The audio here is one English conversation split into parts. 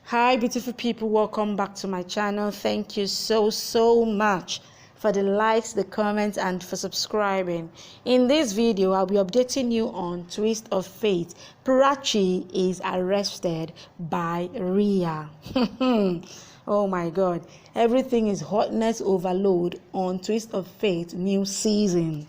Hi beautiful people, welcome back to my channel. Thank you so much for the likes, the comments, and for subscribing. In this video I'll be updating you on twist of fate. Prachi is arrested by Rhea. Oh my god, everything is hotness overload on twist of fate new season.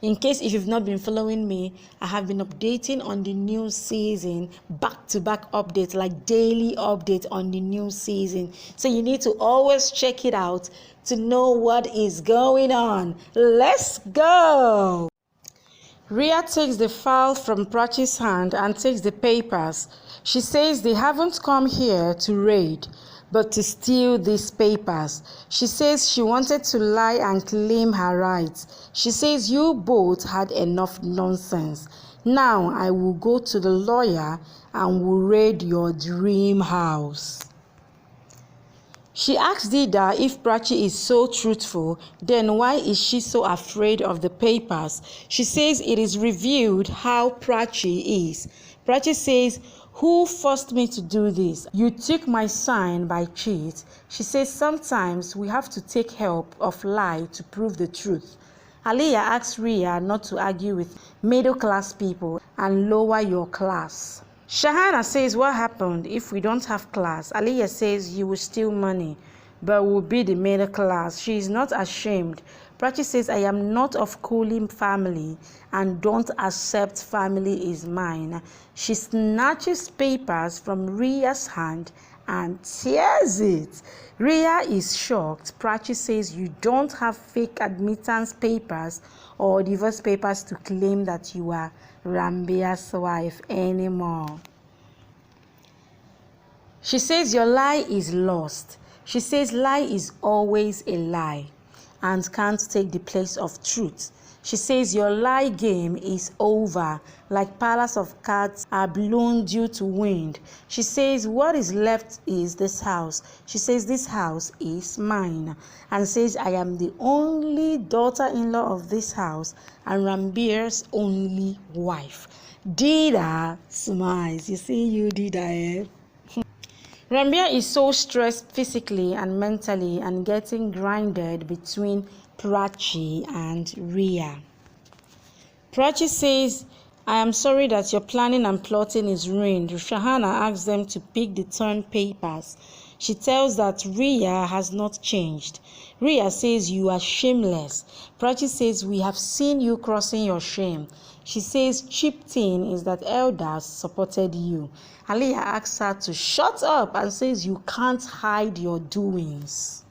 In case if you've not been following me, I have been updating on the new season, back-to-back updates, like daily updates on the new season. So you need to always check it out to know what is going on. Let's go! Rhea takes the file from Prachi's hand and takes the papers. She says they haven't come here to raid, but to steal these papers. She says she wanted to lie and claim her rights. She says you both had enough nonsense. Now I will go to the lawyer and will raid your dream house. She asks Dida if Prachi is so truthful, then why is she so afraid of the papers? She says it is revealed how Prachi is. Prachi says, "Who forced me to do this? You took my sign by cheat." She says sometimes we have to take help of lie to prove the truth. Alia asks Rhea not to argue with middle class people and lower your class. Shahana says, "What happened if we don't have class?" Alia says, "You will steal money, but will be the middle class." She is not ashamed. Prachi says, "I am not of Kuli family and don't accept family is mine." She snatches papers from Rhea's hand and tears it. Rhea is shocked. Prachi says, "You don't have fake admittance papers or divorce papers to claim that you are Rambia's wife anymore." She says your lie is lost. She says lie is always a lie and can't take the place of truth. She says your lie game is over, like palace of cards are blown due to wind. She says what is left is this house. She says this house is mine, and says I am the only daughter-in-law of this house and Rambir's only wife. Dida smiles. You see you, Dida, eh? Rambia is so stressed physically and mentally and getting grinded between Prachi and Rhea. Prachi says, "I am sorry that your planning and plotting is ruined." Shahana asks them to pick the turn papers. She tells that Rhea has not changed. Rhea says, "You are shameless." Prachi says, "We have seen you crossing your shame." She says cheap thing is that elders supported you. Alia asks her to shut up and says you can't hide your doings.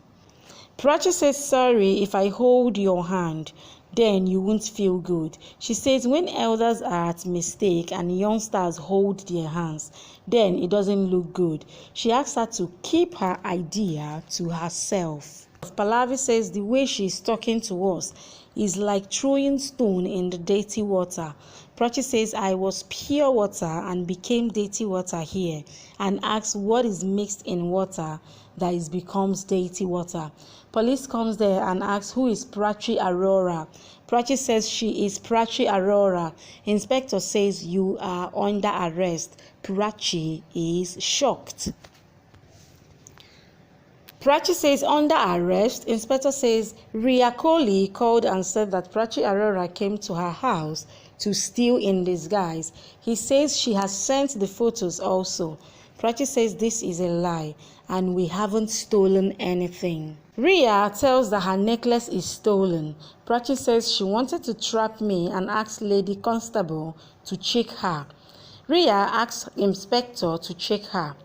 Prachi says, "Sorry if I hold your hand, then you won't feel good." She says when elders are at mistake and youngsters hold their hands, then it doesn't look good. She asks her to keep her idea to herself. Pallavi says the way she is talking to us is like throwing stone in the dirty water. Prachi says I was pure water and became dirty water here, and asks what is mixed in water that it becomes dirty water. Police comes there and asks who is Prachi Aurora. Prachi says she is Prachi Aurora. Inspector says you are under arrest. Prachi is shocked. Prachi says under arrest. Inspector says Rhea called and said that Prachi Aurora came to her house to steal in disguise. He says she has sent the photos also. Prachi says this is a lie and we haven't stolen anything. Rhea tells that her necklace is stolen. Prachi says she wanted to trap me and asked Lady Constable to check her. Rhea asks Inspector to check her.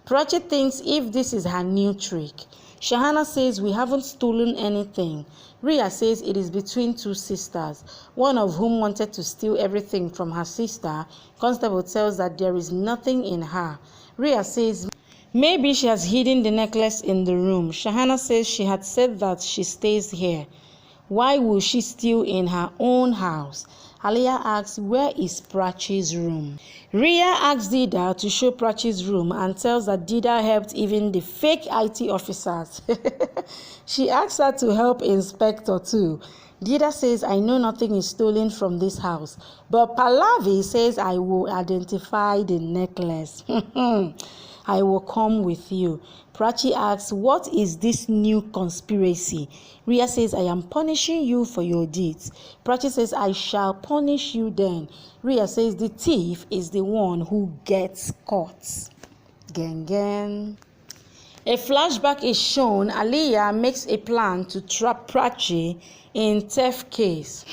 Prachi thinks if this is her new trick. Shahana says we haven't stolen anything. Rhea says it is between two sisters, one of whom wanted to steal everything from her sister. Constable tells that there is nothing in her. Rhea says maybe she has hidden the necklace in the room. Shahana says she had said that she stays here. Why will she steal in her own house? Alia asks where is Prachi's room. Rhea asks Dida to show Prachi's room and tells that Dida helped even the fake IT officers. She asks her to help Inspector too. Dida says I know nothing is stolen from this house, but Pallavi says I will identify the necklace. I will come with you. Prachi asks, what is this new conspiracy? Rhea says, I am punishing you for your deeds. Prachi says, I shall punish you then. Rhea says, the thief is the one who gets caught. Gang gang. A flashback is shown. Alia makes a plan to trap Prachi in theft case.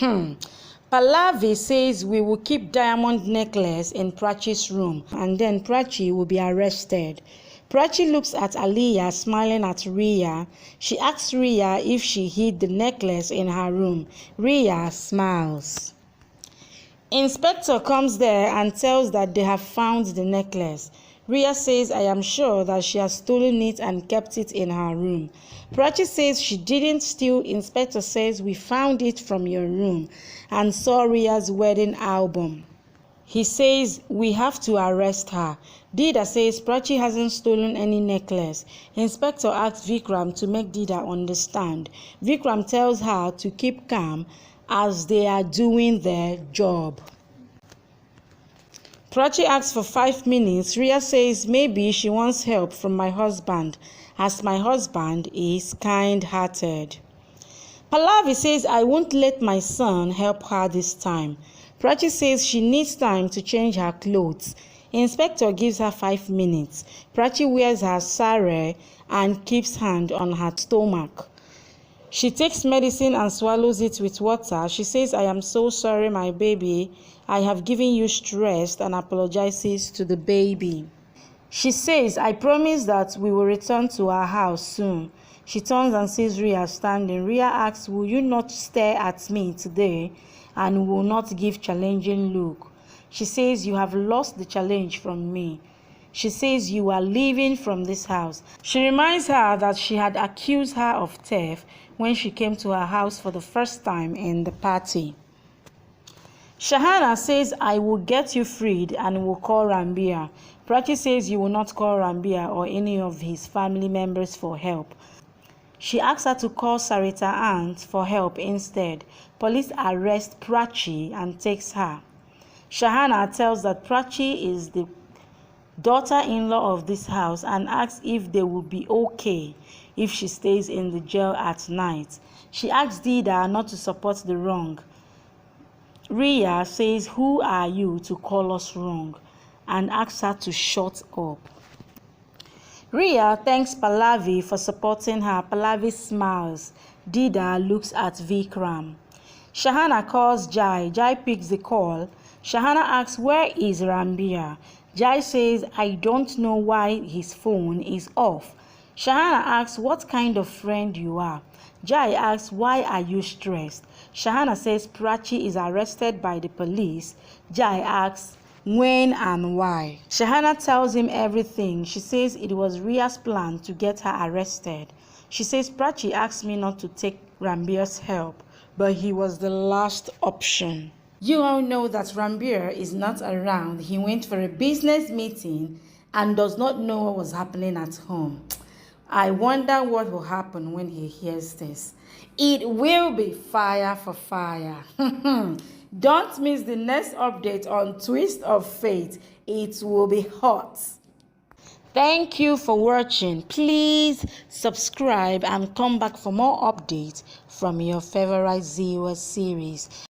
Pallavi says we will keep diamond necklace in Prachi's room and then Prachi will be arrested. Prachi looks at Alia smiling at Rhea. She asks Rhea if she hid the necklace in her room. Rhea smiles. Inspector comes there and tells that they have found the necklace. Rhea says, I am sure that she has stolen it and kept it in her room. Prachi says she didn't steal. Inspector says, we found it from your room and saw Rhea's wedding album. He says, we have to arrest her. Dida says Prachi hasn't stolen any necklace. Inspector asks Vikram to make Dida understand. Vikram tells her to keep calm as they are doing their job. Prachi asks for 5 minutes. Rhea says maybe she wants help from my husband, as my husband is kind-hearted. Pallavi says, I won't let my son help her this time. Prachi says she needs time to change her clothes. Inspector gives her 5 minutes. Prachi wears her sari and keeps hand on her stomach. She takes medicine and swallows it with water. She says, I am so sorry, my baby. I have given you stress, and apologizes to the baby. She says, I promise that we will return to our house soon. She turns and sees Rhea standing. Rhea asks, will you not stare at me today and will not give challenging look? She says, you have lost the challenge from me. She says, you are leaving from this house. She reminds her that she had accused her of theft when she came to her house for the first time in the party. Shahana says, I will get you freed and will call Rambia. Prachi says you will not call Rambia or any of his family members for help. She asks her to call Sarita aunt for help instead. Police arrest Prachi and takes her. Shahana tells that Prachi is the daughter-in-law of this house and asks if they will be okay if she stays in the jail at night. She asks Dida not to support the wrong. Rhea says, who are you to call us wrong? And asks her to shut up. Rhea thanks Pallavi for supporting her. Pallavi smiles. Dida looks at Vikram. Shahana calls Jai. Jai picks the call. Shahana asks, where is Rambia? Jai says, I don't know why his phone is off. Shahana asks, what kind of friend you are? Jai asks, why are you stressed? Shahana says Prachi is arrested by the police. Jai asks, when and why? Shahana tells him everything. She says it was Rhea's plan to get her arrested. She says Prachi asked me not to take Rambia's help, but he was the last option. You all know that Rambir is not around. He went for a business meeting and does not know what was happening at home. I wonder what will happen when he hears this. It will be fire for fire. Don't miss the next update on Twist of Fate. It will be hot. Thank you for watching. Please subscribe and come back for more updates from your favorite Zero series.